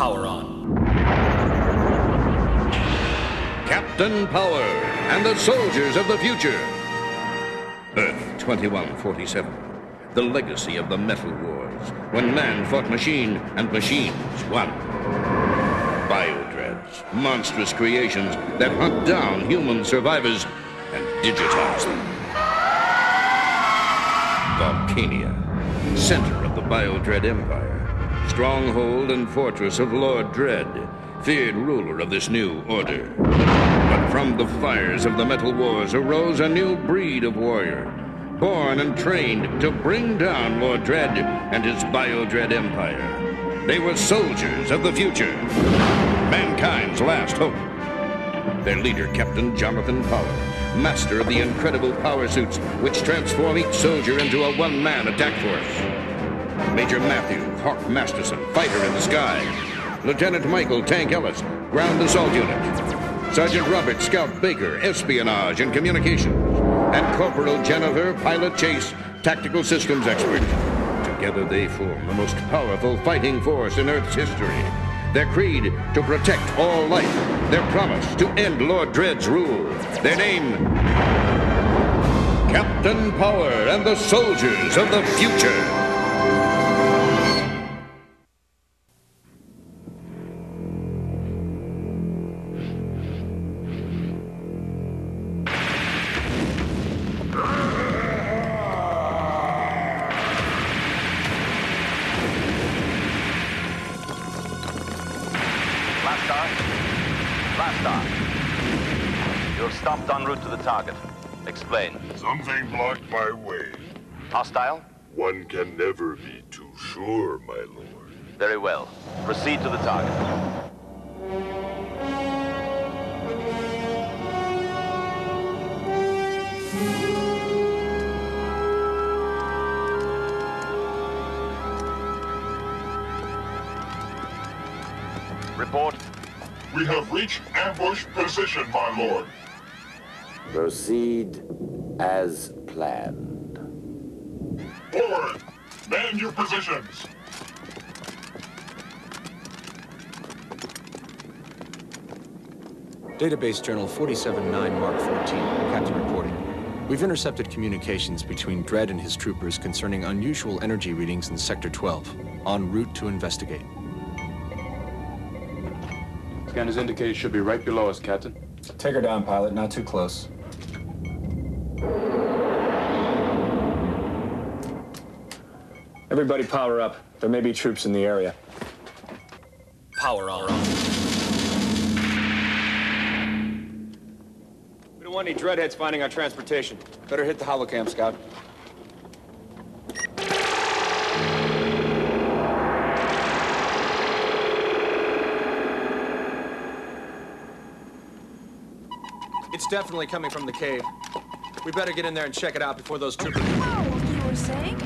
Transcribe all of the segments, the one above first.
Power on. Captain Power and the soldiers of the future. Earth 2147. The legacy of the Metal Wars, when man fought machine and machines won. Biodreads, monstrous creations that hunt down human survivors and digitize them. Volcania, center of the Biodread Empire, stronghold and fortress of Lord Dread, feared ruler of this new order. But from the fires of the Metal Wars arose a new breed of warrior, born and trained to bring down Lord Dread and his Biodread Empire. They were soldiers of the future, mankind's last hope. Their leader, Captain Jonathan Power, master of the incredible power suits which transform each soldier into a one-man attack force. Major Matthew Hawk Masterson, fighter in the sky. Lieutenant Michael Tank Ellis, ground assault unit. Sergeant Robert Scout Baker, espionage and communications. And Corporal Jennifer Pilot Chase, tactical systems expert. Together they form the most powerful fighting force in Earth's history. Their creed, to protect all life. Their promise, to end Lord Dread's rule. Their name, Captain Power and the soldiers of the future. You've stopped en route to the target. Explain. Something blocked my way. Hostile? One can never be too sure, my lord. Very well. Proceed to the target. Report. We have reached ambush position, my lord. Proceed as planned. Forward! Man your positions! Database Journal 47-9 Mark 14. Captain reporting. We've intercepted communications between Dread and his troopers concerning unusual energy readings in Sector 12. En route to investigate. Scanners indicate it should be right below us, Captain. Take her down, pilot. Not too close. Everybody power up. There may be troops in the area. Power on. We don't want any dreadheads finding our transportation. Better hit the holocam, Scout. It's definitely coming from the cave. We better get in there and check it out before those troopers... Oh, you were saying?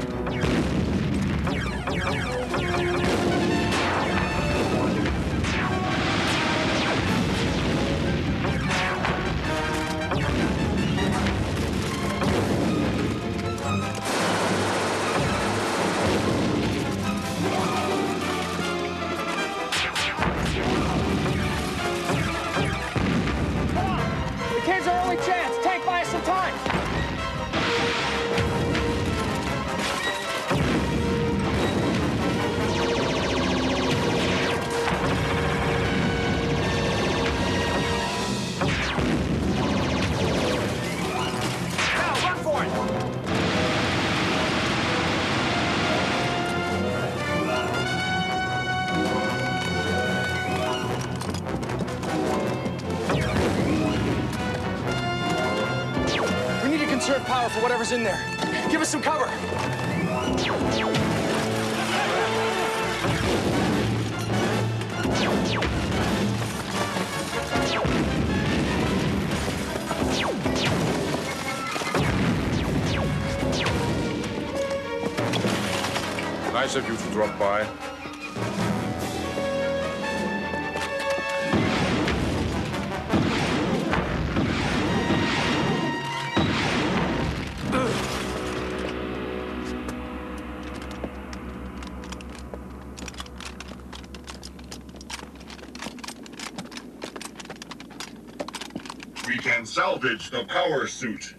Conserve power for whatever's in there. Give us some cover. Nice of you to drop by. can salvage the power suit.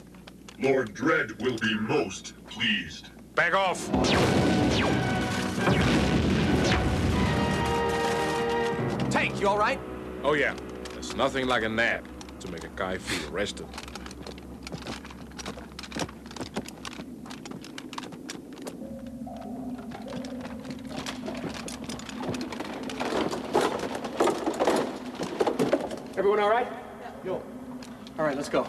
Lord Dredd will be most pleased. Back off! Tank, you all right? Oh, yeah. There's nothing like a nap to make a guy feel rested. Everyone all right? Yo. All right, let's go.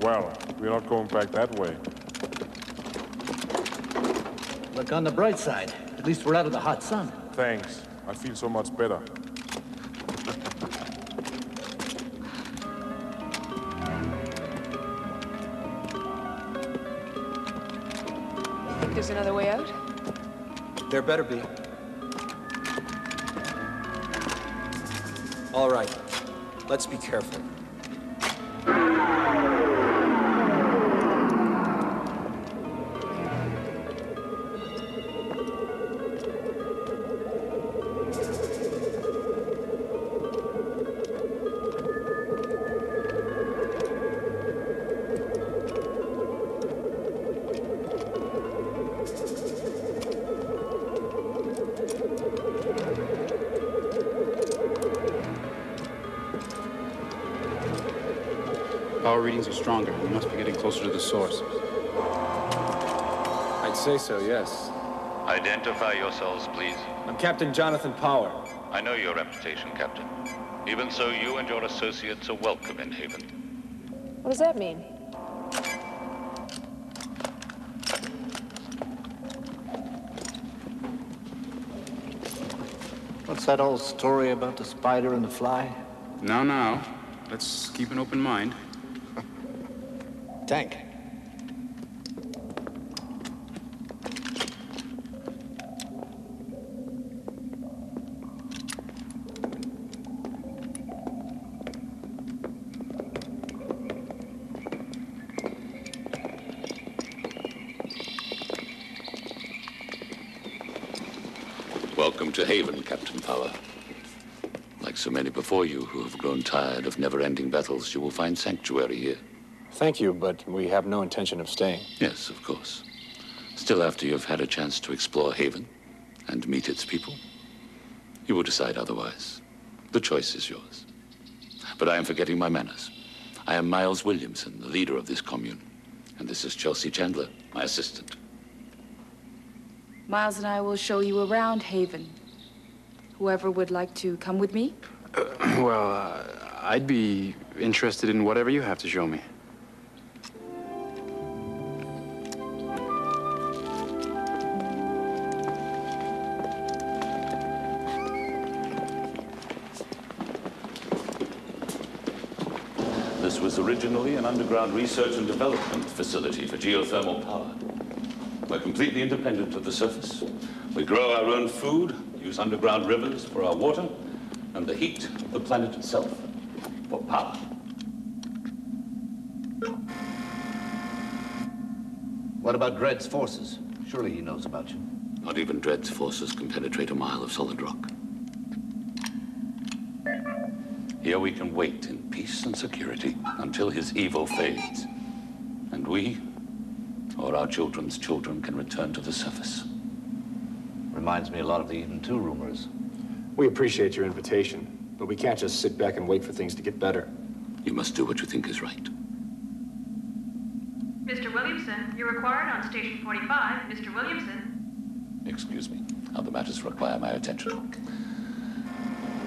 Well, we're not going back that way. Look on the bright side. At least we're out of the hot sun. Thanks. I feel so much better. Think there's another way out? There better be. All right. Let's be careful. Power readings are stronger. We must be getting closer to the source. I'd say so, yes. Identify yourselves, please. I'm Captain Jonathan Power. I know your reputation, Captain. Even so, you and your associates are welcome in Haven. What does that mean? What's that old story about the spider and the fly? Now. Let's keep an open mind. Tank. Welcome to Haven, Captain Power. Like so many before you who have grown tired of never-ending battles, you will find sanctuary here. Thank you, but we have no intention of staying. Yes, of course. Still, after you've had a chance to explore Haven and meet its people, you will decide otherwise. The choice is yours. But I am forgetting my manners. I am Miles Williamson, the leader of this commune. And this is Chelsea Chandler, my assistant. Miles and I will show you around Haven. Whoever would like to come with me? I'd be interested in whatever you have to show me. This was originally an underground research and development facility for geothermal power. We're completely independent of the surface. We grow our own food, use underground rivers for our water, and the heat of the planet itself for power. What about Dredd's forces? Surely he knows about you. Not even Dredd's forces can penetrate a mile of solid rock. Here we can wait in peace and security until his evil fades. And we, or our children's children, can return to the surface. Reminds me a lot of the Eden 2 rumors. We appreciate your invitation, but we can't just sit back and wait for things to get better. You must do what you think is right. Mr. Williamson, you're required on Station 45. Mr. Williamson. Excuse me. Other matters require my attention.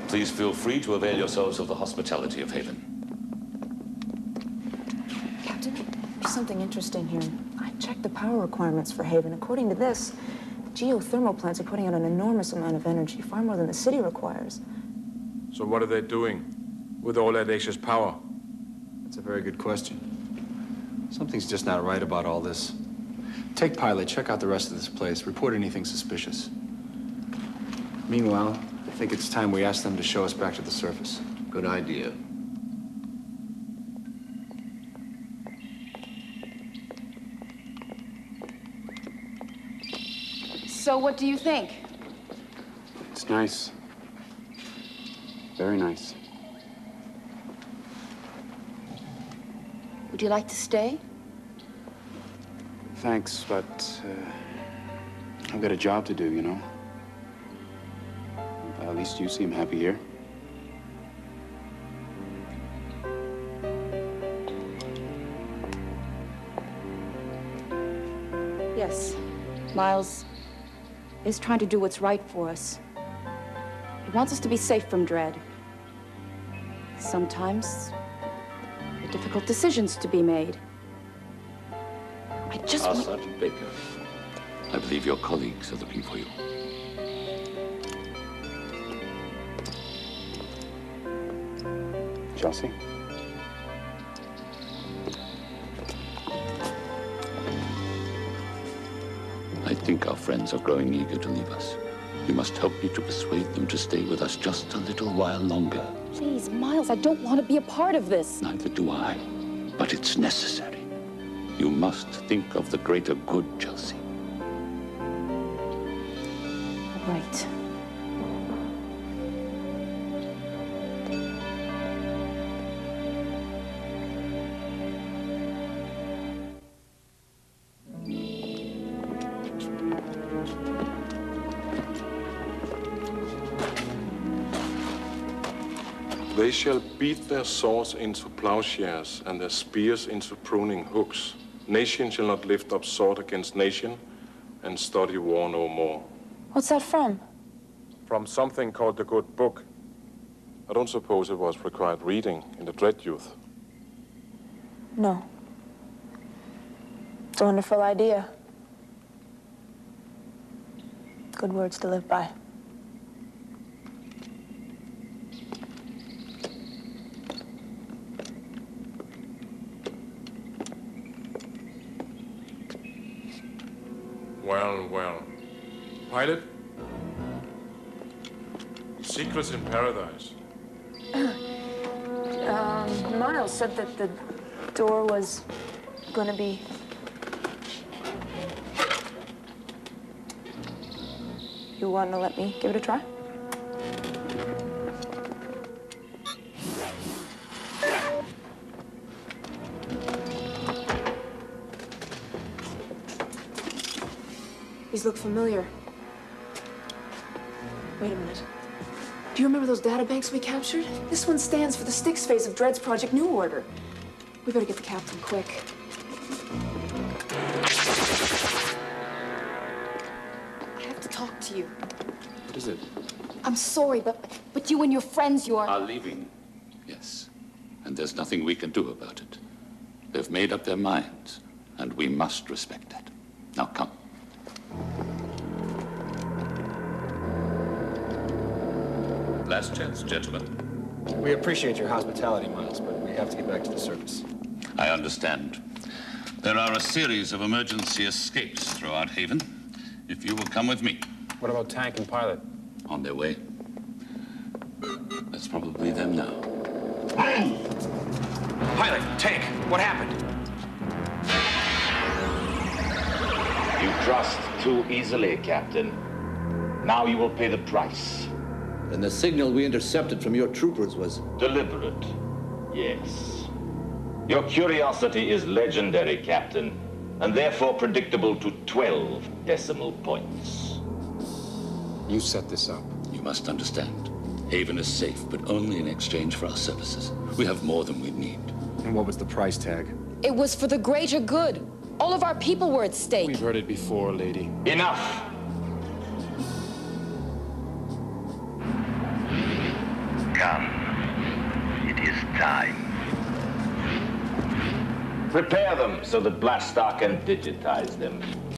Please feel free to avail yourselves of the hospitality of Haven. Captain, there's something interesting here. I checked the power requirements for Haven. According to this, geothermal plants are putting out an enormous amount of energy, far more than the city requires. So what are they doing with all that excess power? That's a very good question. Something's just not right about all this. Take Pilot, check out the rest of this place, report anything suspicious. Meanwhile, I think it's time we ask them to show us back to the surface. Good idea. So what do you think? It's nice. Very nice. Would you like to stay? Thanks, but I've got a job to do, you know? At least you seem happy here. Yes. Miles is trying to do what's right for us. He wants us to be safe from Dredd. Sometimes there are difficult decisions to be made. I just want... Sergeant Baker, I believe your colleagues are looking for you. Chelsea? I think our friends are growing eager to leave us. You must help me to persuade them to stay with us just a little while longer. Please, Miles, I don't want to be a part of this. Neither do I, but it's necessary. You must think of the greater good, Chelsea. Right. They shall beat their swords into plowshares and their spears into pruning hooks. Nation shall not lift up sword against nation and study war no more. What's that from? From something called the Good Book. I don't suppose it was required reading in the Dredd Youth. No. It's a wonderful idea. Good words to live by. Well, well. Pilot? Secrets in Paradise. Miles said that the door was gonna be... You want to let me give it a try? These look familiar. Wait a minute. Do you remember those databanks we captured? This one stands for the Styx phase of Dredd's Project New Order. We better get the captain quick. I have to talk to you. What is it? I'm sorry, but you and your friends, you Are leaving, yes. And there's nothing we can do about it. They've made up their minds, and we must respect that. Now come. Last chance, gentlemen. We appreciate your hospitality, Miles, but we have to get back to the surface. I understand. There are a series of emergency escapes throughout Haven. If you will come with me. What about Tank and Pilot? On their way. That's probably them now. Pilot, Tank, what happened? You trust too easily, Captain. Now you will pay the price. And the signal we intercepted from your troopers was... Deliberate, yes. Your curiosity is legendary, Captain, and therefore predictable to 12 decimal points. You set this up. You must understand. Haven is safe, but only in exchange for our services. We have more than we need. And what was the price tag? It was for the greater good. All of our people were at stake. We've heard it before, lady. Enough! Come. It is time. Prepare them so that Blastar can digitize them.